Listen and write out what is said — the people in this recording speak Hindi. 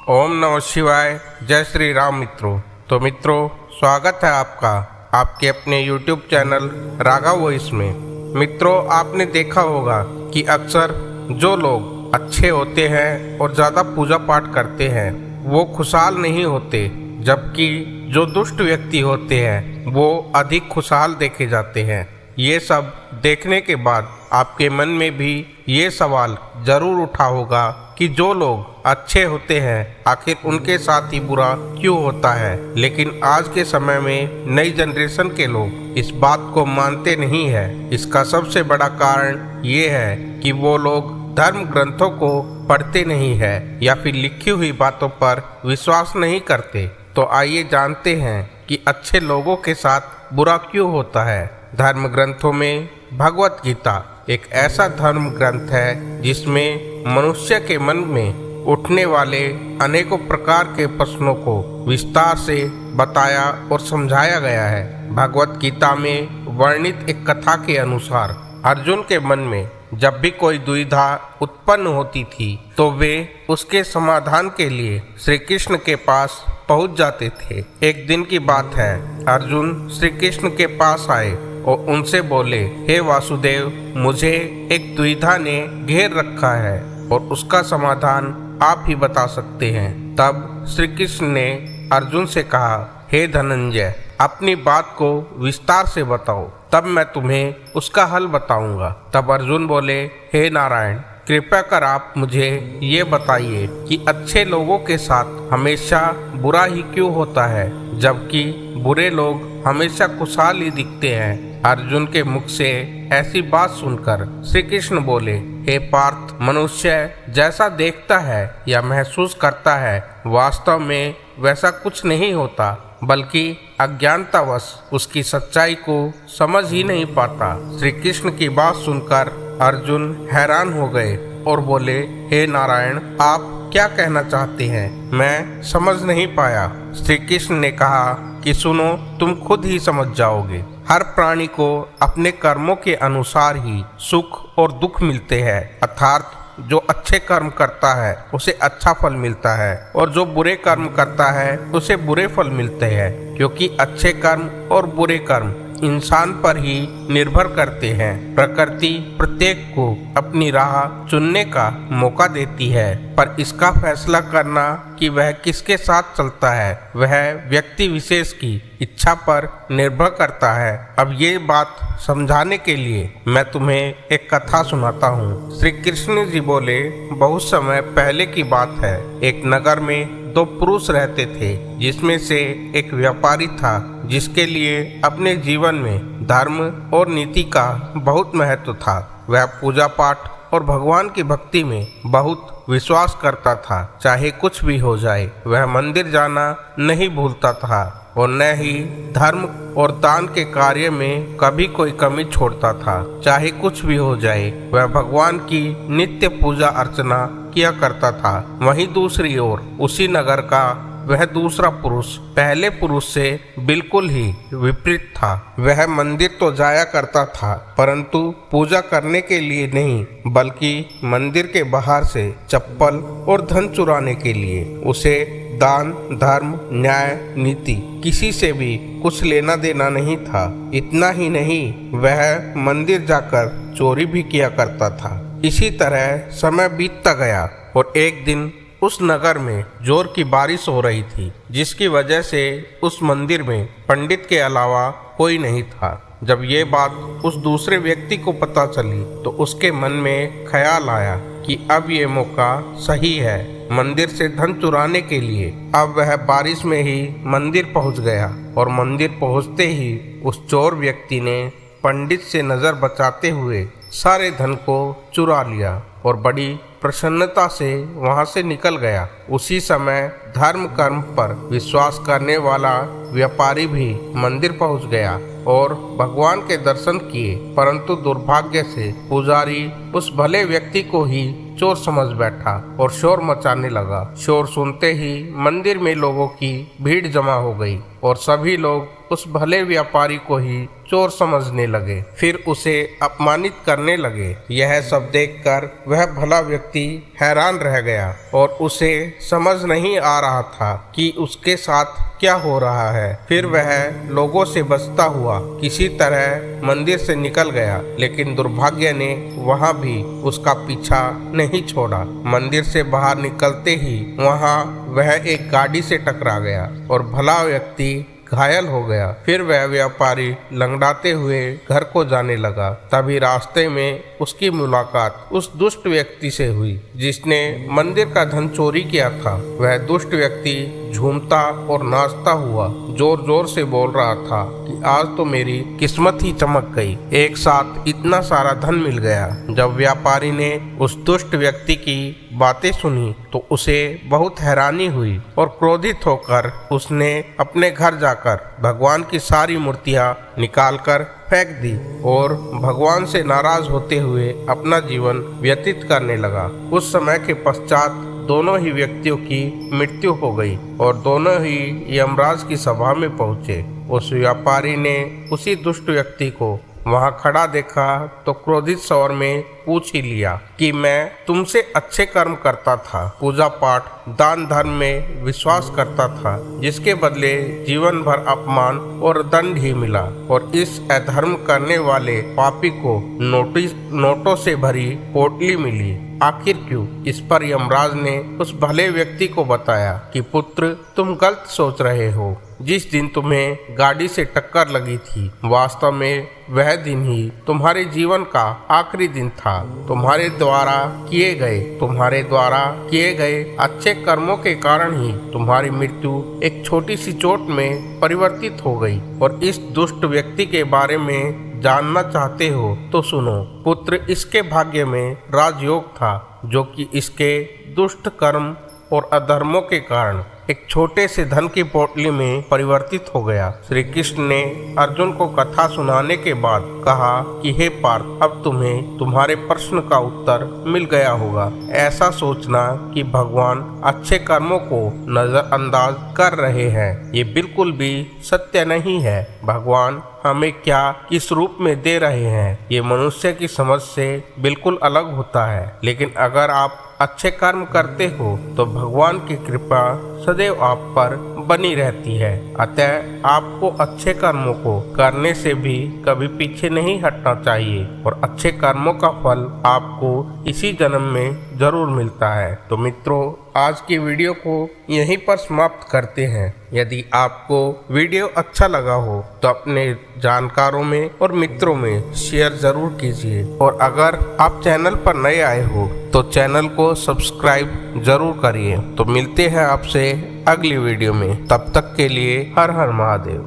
ओम नमः शिवाय। जय श्री राम मित्रों। तो मित्रों, स्वागत है आपका आपके अपने YouTube चैनल राघव वॉइस में। मित्रों, आपने देखा होगा कि अक्सर जो लोग अच्छे होते हैं और ज़्यादा पूजा पाठ करते हैं वो खुशहाल नहीं होते, जबकि जो दुष्ट व्यक्ति होते हैं वो अधिक खुशहाल देखे जाते हैं। ये सब देखने के बाद आपके मन में भी ये सवाल जरूर उठा होगा कि जो लोग अच्छे होते हैं आखिर उनके साथ ही बुरा क्यों होता है। लेकिन आज के समय में नई जनरेशन के लोग इस बात को मानते नहीं है। इसका सबसे बड़ा कारण ये है कि वो लोग धर्म ग्रंथों को पढ़ते नहीं है या फिर लिखी हुई बातों पर विश्वास नहीं करते। तो आइए जानते हैं कि अच्छे लोगों के साथ बुरा क्यों होता है। धर्म ग्रंथों में भगवत गीता एक ऐसा धर्म ग्रंथ है जिसमें मनुष्य के मन में उठने वाले अनेकों प्रकार के प्रश्नों को विस्तार से बताया और समझाया गया है। भगवत गीता में वर्णित एक कथा के अनुसार अर्जुन के मन में जब भी कोई दुविधा उत्पन्न होती थी तो वे उसके समाधान के लिए श्री कृष्ण के पास पहुंच जाते थे। एक दिन की बात है, अर्जुन श्री कृष्ण के पास आए और उनसे बोले, हे वासुदेव, मुझे एक दुविधा ने घेर रखा है और उसका समाधान आप ही बता सकते हैं। तब श्री कृष्ण ने अर्जुन से कहा, हे धनंजय, अपनी बात को विस्तार से बताओ, तब मैं तुम्हें उसका हल बताऊंगा। तब अर्जुन बोले, हे नारायण, कृपया कर आप मुझे ये बताइए कि अच्छे लोगों के साथ हमेशा बुरा ही क्यों होता है, जबकि बुरे लोग हमेशा खुशहाल ही दिखते हैं। अर्जुन के मुख से ऐसी बात सुनकर श्री कृष्ण बोले, हे पार्थ, मनुष्य जैसा देखता है या महसूस करता है वास्तव में वैसा कुछ नहीं होता, बल्कि अज्ञानतावश उसकी सच्चाई को समझ ही नहीं पाता। श्री कृष्ण की बात सुनकर अर्जुन हैरान हो गए और बोले, हे नारायण, आप क्या कहना चाहते हैं? मैं समझ नहीं पाया। श्री कृष्ण ने कहा कि सुनो, तुम खुद ही समझ जाओगे। हर प्राणी को अपने कर्मों के अनुसार ही सुख और दुख मिलते हैं, अर्थात जो अच्छे कर्म करता है उसे अच्छा फल मिलता है और जो बुरे कर्म करता है उसे बुरे फल मिलते हैं, क्योंकि अच्छे कर्म और बुरे कर्म इंसान पर ही निर्भर करते हैं। प्रकृति प्रत्येक को अपनी राह चुनने का मौका देती है, पर इसका फैसला करना कि वह किसके साथ चलता है वह व्यक्ति विशेष की इच्छा पर निर्भर करता है। अब ये बात समझाने के लिए मैं तुम्हें एक कथा सुनाता हूँ। श्री कृष्ण जी बोले, बहुत समय पहले की बात है, एक नगर में दो पुरुष रहते थे, जिसमें से एक व्यापारी था जिसके लिए अपने जीवन में धर्म और नीति का बहुत महत्व था। वह पूजा पाठ और भगवान की भक्ति में बहुत विश्वास करता था। चाहे कुछ भी हो जाए वह मंदिर जाना नहीं भूलता था और न ही धर्म और दान के कार्य में कभी कोई कमी छोड़ता था। चाहे कुछ भी हो जाए वह भगवान की नित्य पूजा अर्चना किया करता था। वहीं दूसरी ओर उसी नगर का वह दूसरा पुरुष पहले पुरुष से बिल्कुल ही विपरीत था। वह मंदिर तो जाया करता था, परंतु पूजा करने के लिए नहीं, बल्कि मंदिर के बाहर से चप्पल और धन चुराने के लिए। उसे दान, धर्म, न्याय, नीति किसी से भी कुछ लेना देना नहीं था। इतना ही नहीं, वह मंदिर जाकर चोरी भी किया करता था। इसी तरह समय बीतता गया और एक दिन उस नगर में जोर की बारिश हो रही थी, जिसकी वजह से उस मंदिर में पंडित के अलावा कोई नहीं था। जब ये बात उस दूसरे व्यक्ति को पता चली तो उसके मन में ख्याल आया कि अब ये मौका सही है मंदिर से धन चुराने के लिए। अब वह बारिश में ही मंदिर पहुंच गया और मंदिर पहुंचते ही उस चोर व्यक्ति ने पंडित से नजर बचाते हुए सारे धन को चुरा लिया और बड़ी प्रसन्नता से वहां से निकल गया। उसी समय धर्म कर्म पर विश्वास करने वाला व्यापारी भी मंदिर पहुंच गया और भगवान के दर्शन किए, परंतु दुर्भाग्य से पुजारी उस भले व्यक्ति को ही चोर समझ बैठा और शोर मचाने लगा। शोर सुनते ही मंदिर में लोगों की भीड़ जमा हो गई और सभी लोग उस भले व्यापारी को ही चोर समझने लगे, फिर उसे अपमानित करने लगे। यह सब देखकर वह भला व्यक्ति हैरान रह गया और उसे समझ नहीं आ रहा था कि उसके साथ क्या हो रहा है। फिर वह लोगों से बचता हुआ किसी तरह मंदिर से निकल गया, लेकिन दुर्भाग्य ने वहां भी उसका पीछा नहीं छोड़ा। मंदिर से बाहर निकलते ही वहां वह एक गाड़ी से टकरा गया और भला व्यक्ति घायल हो गया। फिर वह व्यापारी लंगड़ाते हुए घर को जाने लगा। तभी रास्ते में उसकी मुलाकात उस दुष्ट व्यक्ति से हुई जिसने मंदिर का धन चोरी किया था। वह दुष्ट व्यक्ति झूमता और नाचता हुआ जोर जोर से बोल रहा था कि आज तो मेरी किस्मत ही चमक गई, एक साथ इतना सारा धन मिल गया। जब व्यापारी ने उस दुष्ट व्यक्ति की बातें सुनी तो उसे बहुत हैरानी हुई और क्रोधित होकर उसने अपने घर जाकर भगवान की सारी मूर्तियां निकालकर फेंक दी और भगवान से नाराज होते हुए अपना जीवन व्यतीत करने लगा। उस समय के पश्चात दोनों ही व्यक्तियों की मृत्यु हो गई और दोनों ही यमराज की सभा में पहुंचे। उस व्यापारी ने उसी दुष्ट व्यक्ति को वहां खड़ा देखा तो क्रोधित स्वर में पूछ ही लिया कि मैं तुमसे अच्छे कर्म करता था, पूजा पाठ दान धर्म में विश्वास करता था, जिसके बदले जीवन भर अपमान और दंड ही मिला, और इस अधर्म करने वाले पापी को नोटों से भरी पोटली मिली। आखिर क्यों? इस पर यमराज ने उस भले व्यक्ति को बताया कि पुत्र, तुम गलत सोच रहे हो। जिस दिन तुम्हें गाड़ी से टक्कर लगी थी, वास्तव में वह दिन ही तुम्हारे जीवन का आखिरी दिन था। तुम्हारे द्वारा किए गए अच्छे कर्मों के कारण ही तुम्हारी मृत्यु एक छोटी सी चोट में परिवर्तित हो गई। और इस दुष्ट व्यक्ति के बारे में जानना चाहते हो तो सुनो पुत्र, इसके भाग्य में राजयोग था जो कि इसके दुष्ट कर्म और अधर्मों के कारण एक छोटे से धन की पोटली में परिवर्तित हो गया। श्री कृष्ण ने अर्जुन को कथा सुनाने के बाद कहा कि हे पार्थ, अब तुम्हें तुम्हारे प्रश्न का उत्तर मिल गया होगा। ऐसा सोचना कि भगवान अच्छे कर्मों को नजरअंदाज कर रहे हैं, ये बिल्कुल भी सत्य नहीं है। भगवान हमें क्या किस रूप में दे रहे हैं, ये मनुष्य की समझ से बिल्कुल अलग होता है। लेकिन अगर आप अच्छे कर्म करते हो तो भगवान की कृपा सदैव आप पर बनी रहती है। अतः आपको अच्छे कर्मों को करने से भी कभी पीछे नहीं हटना चाहिए और अच्छे कर्मों का फल आपको इसी जन्म में जरूर मिलता है। तो मित्रों, आज की वीडियो को यहीं पर समाप्त करते हैं। यदि आपको वीडियो अच्छा लगा हो तो अपने जानकारों में और मित्रों में शेयर जरूर कीजिए, और अगर आप चैनल पर नए आए हो तो चैनल को सब्सक्राइब जरूर करिए। तो मिलते हैं आपसे अगली वीडियो में, तब तक के लिए हर हर महादेव।